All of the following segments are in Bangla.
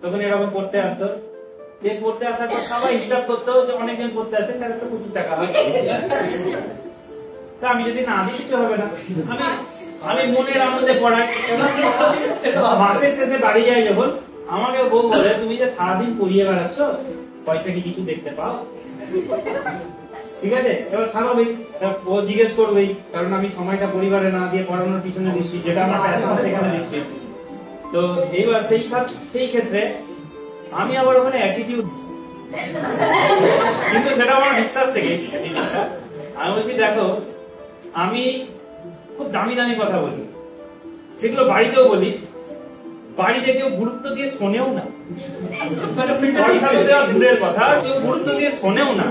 তখন এরকম পড়তে আসতো, যে পড়তে আসার পর সবাই হিসাব করতো যে অনেকজন পড়তে আসে, স্যার তো প্রচুর টাকা হয়। তা আমি যদি না দিই কিছু হবে না, আমি মনের আনন্দে পড়াই। মাসের শেষে বাড়ি যাই যখন, আমাকে বউ বলে তুমি যে সারাদিন পড়িয়ে বেড়াচ্ছ, পয়সা কি কিছু দেখতে পাও? ঠিক আছে, এবার স্বাভাবিক ও জিজ্ঞেস করবেই, কারণ আমি সময়টা পরিবারে না দিয়ে পড়ানোর পিছনে দিচ্ছি, যেটা আমার প্যাশন সেখানে দিচ্ছি। তো এইবার সেই ক্ষেত্রে আমি আবার ওখানে অ্যাটিটিউড, কিন্তু সেটা আমার বিশ্বাস থেকে আমি বলছি দেখো আমি খুব দামি দামি কথা বলি, সেগুলো বাড়িতেও বলি, বাড়িতে কেউ গুরুত্ব দিয়ে শোনেও না, দূরের কথা কেউ গুরুত্ব দিয়ে শোনেও না।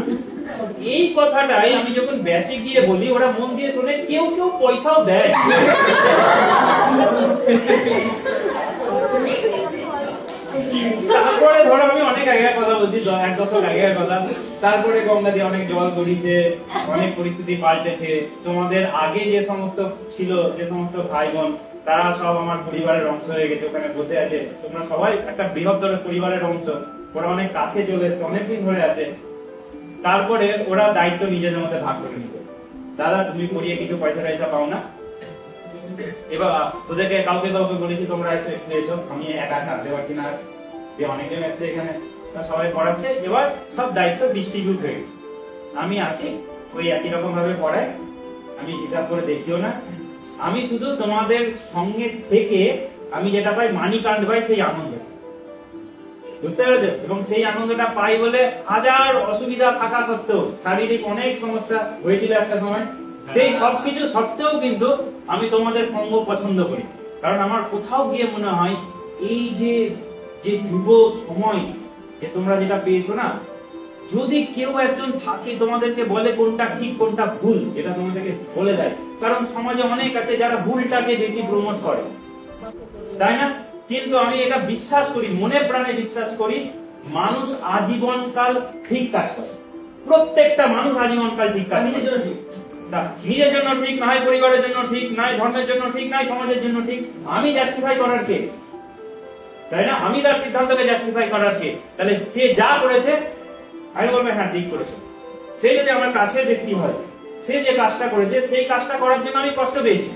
এই কথাটাই আমি যখন ব্যাচে গিয়ে বলি, ওরা মন দিয়ে শোনে, কেউ কেউ পয়সাও দেয়। তারপরে ধরো আমি অনেক আগে কথা বলছি, 1 দশক আগের কথা, তারপরে গঙ্গা দিয়ে অনেক জল গড়িয়েছে, অনেক পরিস্থিতি পাল্টেছে। তোমাদের আগে যে সমস্ত ছিল, যে সমস্ত ভাই বোন, তারা সব আমার পরিবারের অংশ হয়ে গেছে, ওখানে বসে আছে। তোমরা সবাই একটা বৃহত্তর পরিবারের অংশ, ওরা অনেক কাছে চলে এসেছে, অনেকদিন ধরে আছে। তারপরে ওরা দায়িত্ব নিজেদের মধ্যে ভাগ করে নিত, দাদা তুমি পড়িয়ে কিছু পয়সা টয়সা পাও না, এবার ওদেরকে কাউকে কাউকে বলেছি তোমরা এসো, একটু এসো, আমি একা থাকতে পারছি না, যে অনেকজন এসছে এখানে, সবাই পড়াচ্ছে। এবার সব দায়িত্ব ডিস্ট্রিবিউট হয়ে গেছে, আমি আসি ওই একই রকম ভাবে পড়াই, আমি হিসাব করে দেখিও না, আমি শুধু তোমাদের সঙ্গে থেকে আমি যেটা পাই, মানি কান্ড পাই, সেই আনন্দ, বুঝতে পেরেছো? এবং সেই আনন্দটা পাই বলে হাজার অসুবিধা থাকা সত্ত্বেও, শারীরিক অনেক সমস্যা হয়েছিল একটা সময়, সেই সবকিছু সত্ত্বেও কিন্তু আমি তোমাদের সঙ্গ পছন্দ করি। কারণ আমার কোথাও গিয়ে মনে হয় এই যে যুব সময় যে তোমরা যেটা পেয়েছো না, যদি কেউ একজন থাকে তোমাদেরকে বলে কোনটা ঠিক কোনটা ভুল, এটা তোমাদেরকে বলে দেয়। কারণ সমাজে অনেক আছে যারা ভুলটাকে বেশি প্রমোট করে, তাই না? কিন্তু আমি এটা বিশ্বাস করি, মনে প্রাণে বিশ্বাস করি, মানুষ আজীবনকাল ঠিক কাজ করে, প্রত্যেকটা মানুষ আজীবনকাল ঠিক কাজ, নিজের জন্য ঠিক, নিজের জন্য ঠিক, না হয় পরিবারের জন্য ঠিক, না হয় ধর্মের জন্য ঠিক, না হয় সমাজের জন্য ঠিক। আমি জাস্টিফাই করার কে, তাই না? আমি তার সিদ্ধান্তকে জাস্টিফাই করার কে? তাহলে সে যা করেছে আমি বলবো হ্যাঁ ঠিক করেছে। সে যদি আমার কাছের ব্যক্তি হয়, সে যে কাজটা করেছে সেই কাজটা করার জন্য আমি কষ্ট পেয়েছি,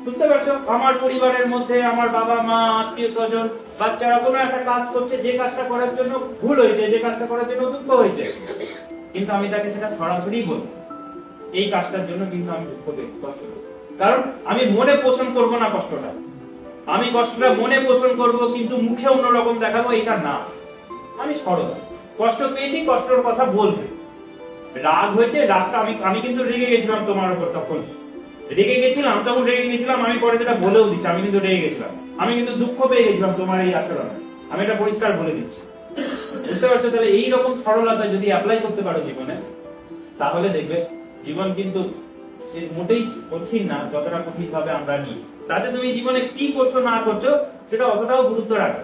বুঝতে পারছো? আমার পরিবারের মধ্যে আমার বাবা মা, আত্মীয় স্বজন, বাচ্চারা কোনো একটা কাজ করছে, যে কাজটা করার জন্য ভুল হয়েছে, যে কাজটা করার জন্য দুঃখ হয়েছে, কিন্তু আমি তাকে সেটা সরাসরি বলি, এই কাজটার জন্য কিন্তু আমি দুঃখ পেয়ে কষ্ট পেয়ে, কারণ আমি মনে পোষণ করব না কষ্টটা, আমি কষ্টটা মনে পোষণ করব কিন্তু মুখে অন্যরকম দেখাবো, এটা না। আমি সরল, কষ্ট পেয়েছি, কষ্টের কথা বলবো। রাগ হয়েছে, রাগটা আমি কিন্তু রেগে গেছিলাম তোমার উপর, তখন রেগে গেছিলাম, আমি পরে যেটা বলেও দিচ্ছি, আমি কিন্তু রেগে গেছিলাম, আমি কিন্তু দুঃখ পেয়ে গেছিলাম তোমার এই আচরণে, আমি এটা পরিষ্কার বলে দিচ্ছি, বুঝতে পারছো? তাহলে এইরকম সরলতা যদি অ্যাপ্লাই করতে পারো জীবনে, তাহলে দেখবে জীবন কিন্তু সে মোটেই কঠিন না, যতটা কঠিন ভাবে আমরা নিই। তাতে তুমি জীবনে কি করছো না করছো সেটা অতটাও গুরুত্ব রাখবে।